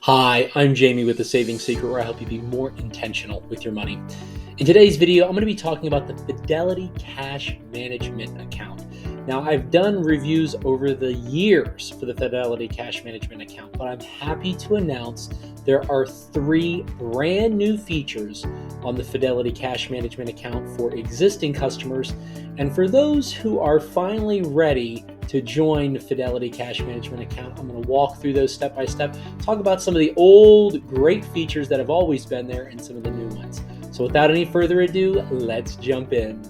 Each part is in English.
Hi, I'm Jamie with The Saving Secret, where I help you be more intentional with your money. In today's video, I'm going to be talking about the Fidelity Cash Management Account. Now, I've done reviews over the years for the Fidelity Cash Management Account, but I'm happy to announce there are 3 brand new features on the Fidelity Cash Management Account for existing customers and for those who are finally ready to join the Fidelity Cash Management Account. I'm going to walk through those step by step, talk about some of the old great features that have always been there and some of the new ones. So without any further ado, let's jump in.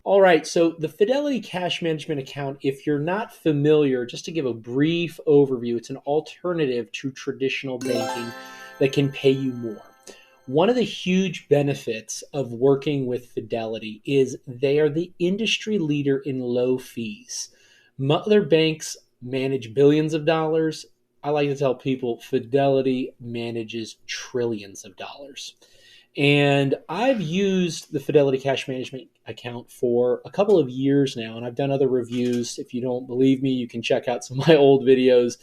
All right, so the Fidelity Cash Management Account, if you're not familiar, just to give a brief overview, it's an alternative to traditional banking that can pay you more. One of the huge benefits of working with Fidelity is they are the industry leader in low fees. Other banks manage billions of dollars. I like to tell people Fidelity manages trillions of dollars. And I've used the Fidelity Cash Management Account for a couple of years now, and I've done other reviews. If you don't believe me, you can check out some of my old videos.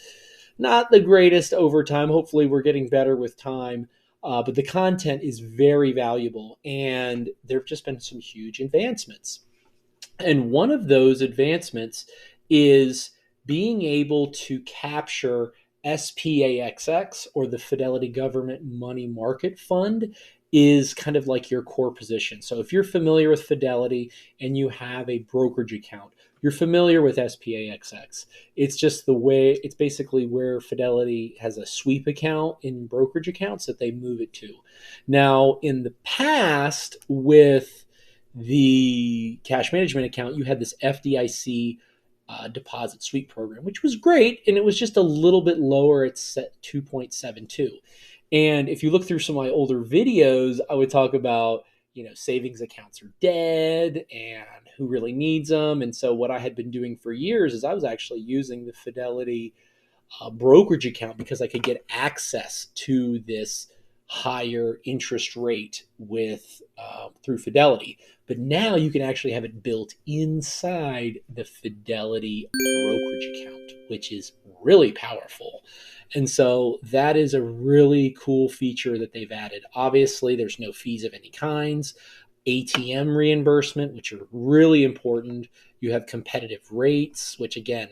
Not the greatest over time. Hopefully we're getting better with time. But the content is very valuable, and there have just been some huge advancements. And one of those advancements is being able to capture SPAXX, or the Fidelity Government Money Market Fund, is kind of like your core position. So if you're familiar with Fidelity and you have a brokerage account, you're familiar with SPAXX. It's just it's basically where Fidelity has a sweep account in brokerage accounts that they move it to. Now, in the past, with the cash management account, you had this FDIC deposit sweep program, which was great, and it was just a little bit lower at 2.72. And if you look through some of my older videos, I would talk about, savings accounts are dead and who really needs them. And so what I had been doing for years is I was actually using the Fidelity brokerage account because I could get access to this higher interest rate through Fidelity. But now you can actually have it built inside the Fidelity brokerage account, which is really powerful. And so that is a really cool feature that they've added. Obviously, there's no fees of any kinds. ATM reimbursement, which are really important. You have competitive rates, which again,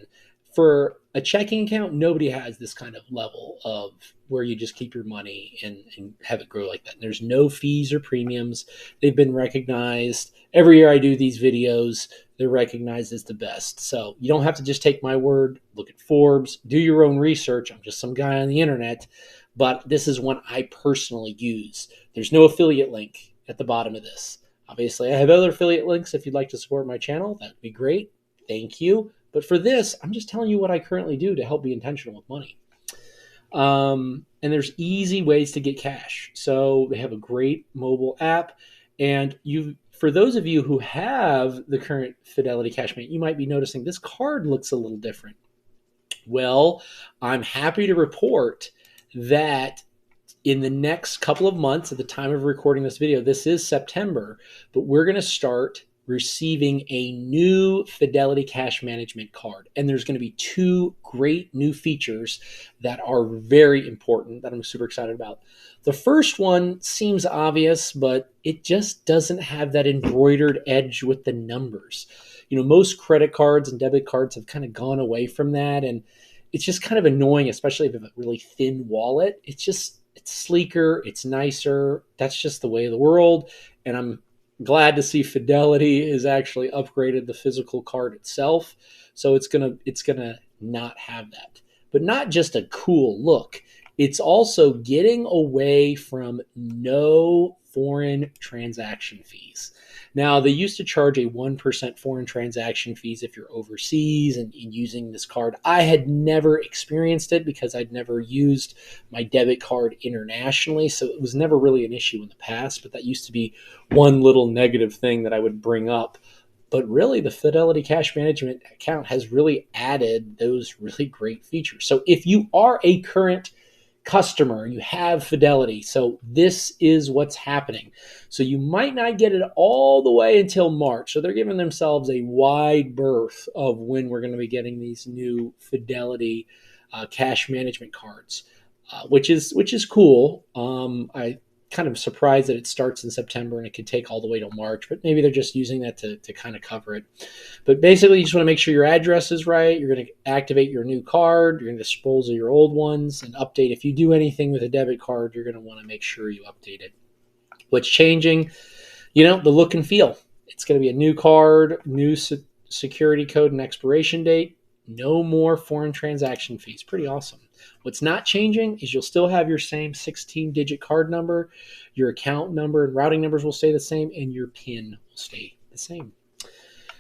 for a checking account, nobody has this kind of level of where you just keep your money and have it grow like that. And there's no fees or premiums. They've been recognized. Every year I do these videos, they're recognized as the best. So you don't have to just take my word, look at Forbes, do your own research. I'm just some guy on the internet, but this is one I personally use. There's no affiliate link at the bottom of this. Obviously, I have other affiliate links. If you'd like to support my channel, that would be great. Thank you. But for this, I'm just telling you what I currently do to help be intentional with money. And there's easy ways to get cash. So they have a great mobile app. And for those of you who have the current Fidelity Cash Management, you might be noticing this card looks a little different. Well, I'm happy to report that in the next couple of months, at the time of recording this video, this is September, but we're going to start receiving a new Fidelity Cash Management card. And there's going to be 2 great new features that are very important that I'm super excited about. The first one seems obvious, but it just doesn't have that embroidered edge with the numbers. Most credit cards and debit cards have kind of gone away from that. And it's just kind of annoying, especially if you have a really thin wallet. It's sleeker, it's nicer. That's just the way of the world. And I'm glad to see Fidelity has actually upgraded the physical card itself. So it's gonna not have that. But not just a cool look. It's also getting away from no foreign transaction fees. Now, they used to charge a 1% foreign transaction fees if you're overseas and using this card. I had never experienced it because I'd never used my debit card internationally, so it was never really an issue in the past, but that used to be one little negative thing that I would bring up. But really, the Fidelity Cash Management account has really added those really great features. So if you are a current customer, you have Fidelity, so this is what's happening. So you might not get it all the way until March. So they're giving themselves a wide berth of when we're going to be getting these new Fidelity cash management cards. which is cool. I kind of surprised that it starts in September and it could take all the way till March, but maybe they're just using that to kind of cover it. But basically, you just want to make sure your address is right. You're going to activate your new card. You're going to dispose of your old ones and update. If you do anything with a debit card, you're going to want to make sure you update it. What's changing? The look and feel. It's going to be a new card, new security code and expiration date. No more foreign transaction fees. Pretty awesome. What's not changing is you'll still have your same 16-digit card number. Your account number and routing numbers will stay the same, and your PIN will stay the same.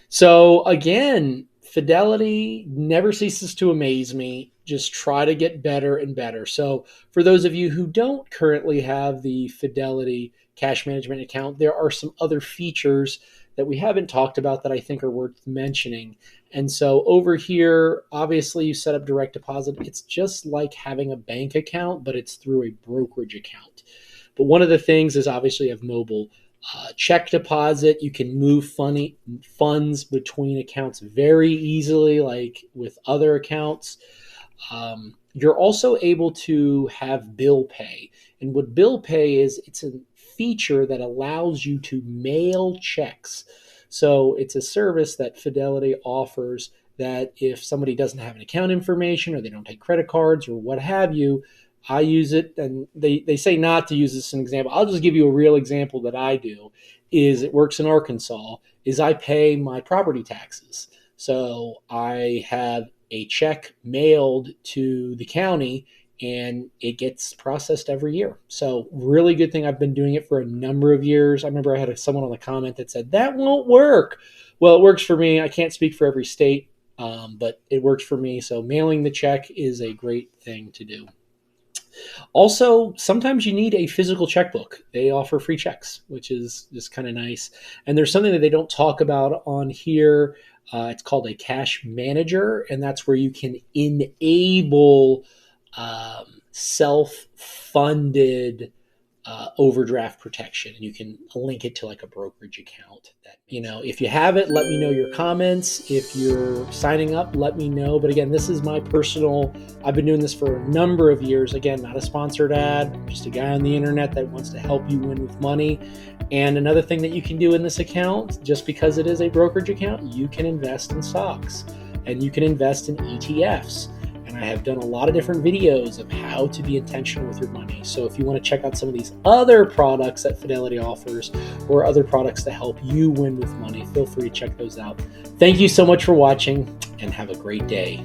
So again, Fidelity never ceases to amaze me. Just try to get better and better. So for those of you who don't currently have the Fidelity cash management account, there are some other features that we haven't talked about that I think are worth mentioning. And so over here, obviously you set up direct deposit. It's just like having a bank account, but it's through a brokerage account. But one of the things is obviously you have mobile check deposit. You can move funds between accounts very easily, like with other accounts. You're also able to have bill pay. And what bill pay is, it's a feature that allows you to mail checks. So it's a service that Fidelity offers that if somebody doesn't have an account information or they don't take credit cards or what have you, I use it, and they say not to use this as an example. I'll just give you a real example that I do. Is it works in Arkansas, is I pay my property taxes. So I have a check mailed to the county and it gets processed every year. So really good thing. I've been doing it for a number of years. I remember I had someone on the comment that said, that won't work. Well, it works for me. I can't speak for every state, but it works for me. So mailing the check is a great thing to do. Also, sometimes you need a physical checkbook. They offer free checks, which is just kind of nice. And there's something that they don't talk about on here. It's called a cash manager, and that's where you can enable self-funded overdraft protection, and you can link it to like a brokerage account. That, if you have it, let me know your comments. If you're signing up, let me know. But again, this is my personal, I've been doing this for a number of years. Again, not a sponsored ad, I'm just a guy on the internet that wants to help you win with money. And another thing that you can do in this account, just because it is a brokerage account, you can invest in stocks and you can invest in ETFs. And I have done a lot of different videos of how to be intentional with your money. So if you want to check out some of these other products that Fidelity offers or other products to help you win with money, feel free to check those out. Thank you so much for watching and have a great day.